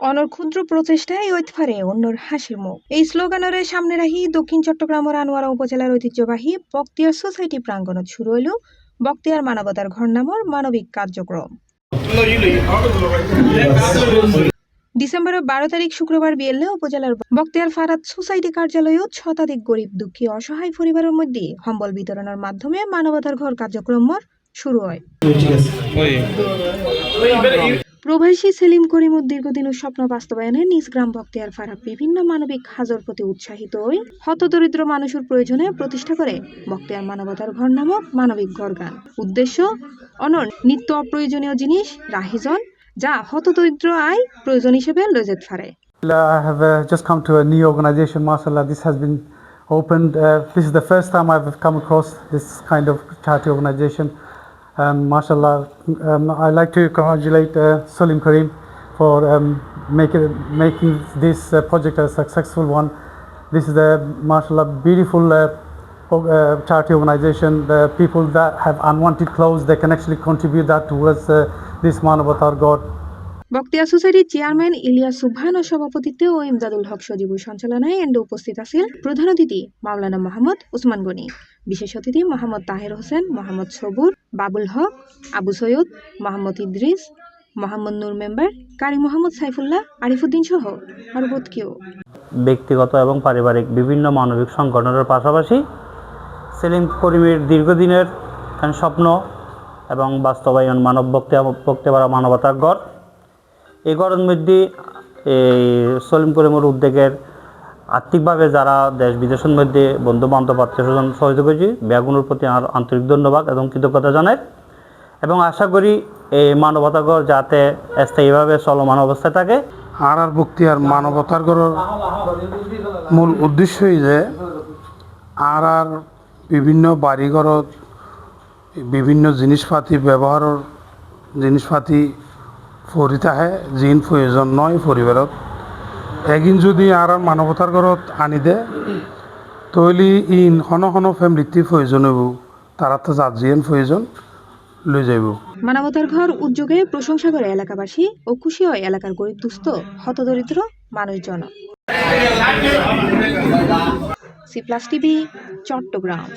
অনর ক্ষুদ্র প্রচেষ্টায় ঐতফারে অন্যর হাসির মুখ এই স্লোগানের সামনে রাখি দক্ষিণ চট্টগ্রামের আনোয়ারা উপজেলার ঐতিহ্যবাহী বক্তিয়ার সোসাইটি প্রাঙ্গণত শুরু হইল বক্তিয়ার মানবতার ঘর নামর মানবিক কার্যক্রম। ডিসেম্বরের 12 তারিখ শুক্রবার বিকেলে উপজেলার বক্তিয়ার ফারাদ সোসাইটি কার্যালয়ত শতাধিক গরিব দুঃখী অসহায় পরিবারের মধ্যে সম্বল বিতরণের মাধ্যমে মানবতার ঘর কার্যক্রম শুরু হয়। প্রবাসী সেলিম করিমুর দীর্ঘদিনের স্বপ্ন বাস্তবায়নে নিজ গ্রাম বক্তিয়ার ফারাদ বিভিন্ন মানবিক কাজের প্রতি উৎসাহিত হয়ে হতদরিদ্র মানুষের প্রয়োজনে প্রতিষ্ঠা করে বক্তিয়ার মানবতার ঘর নামক মানবিক ঘর গান। উদ্দেশ্য অনর নিত্য অপ্রয়োজনীয় জিনিস রাহিজন যা হতদরিদ্র আয় প্রয়োজন হিসেবে লয়ে যেতে পারে। I have just come to a new organization, mashallah. This has been opened. This is the first time I've come across this kind of charity organization. Mashallah, I'd like to congratulate Salim Karim for making this project a successful one. This is a mashallah beautiful charity organization. The people that have unwanted clothes, they can actually contribute that towards this Manavatar God. বক্তিয়া সোসাইটির chairman Ilias সুবহানের সভাপতিত্বে ও ইমদাদুল হক সজীবুর সঞ্চালনায় এন্ডে উপস্থিত আছেন প্রধান অতিথি মাওলানা মোহাম্মদ উসমান গনি, বিশেষ অতিথি মোহাম্মদ তাহের হোসেন, মোহাম্মদ সবুর, বাবুল হক, আবু সৈয়দ, মোহাম্মদ ইদ্রিস, মোহাম্মদ নূর মেম্বার, কারি মোহাম্মদ সাইফুল্লাহ, আরিফুদ্দিন সহ আরো বহুত কেউ। ব্যক্তিগত এবং পারিবারিক বিভিন্ন মানবিক সংগঠনের পাশাপাশি সেলিম করিমের দীর্ঘদিনের স্বপ্ন এবং বাস্তবায়ন বক্তিয়ার মানবতার গড়। এই গড়ের মধ্যে এই সলিম করিমের উদ্যোগের আর্থিকভাবে যারা দেশ বিদেশের মধ্যে বন্ধু বান্ধব আত্মীয় স্বজন সহযোগী করেছি ব্যাগুনের প্রতি আমার আন্তরিক ধন্যবাদ এবং কৃতজ্ঞতা জানাই এবং আশা করি এই মানবতার গড় যাতে স্থায়ীভাবে চলমান অবস্থায় থাকে। আর বক্তিয়ার মানবতার গড়ের মূল উদ্দেশ্যই যে আর বিভিন্ন বাড়িঘরত বিভিন্ন জিনিসপাতি ব্যবহারের জিনিসপাতি ফরিতাহে যিন প্রয়োজন নয় পরিবারত এগিন যদি আর মানবতার ঘরত আনি দে তৈলি ইন হন ফ্যামিলিতে প্রয়োজন হইব তারা তো যার জিন প্রয়োজন লই যাইব। মানবতার ঘর উদ্যোগে প্রশংসা করে এলাকাবাসী ও খুশি হয় এলাকার গরিব দুস্থ হতদরিদ্র মানুষজন। C plus TV, Chittagong.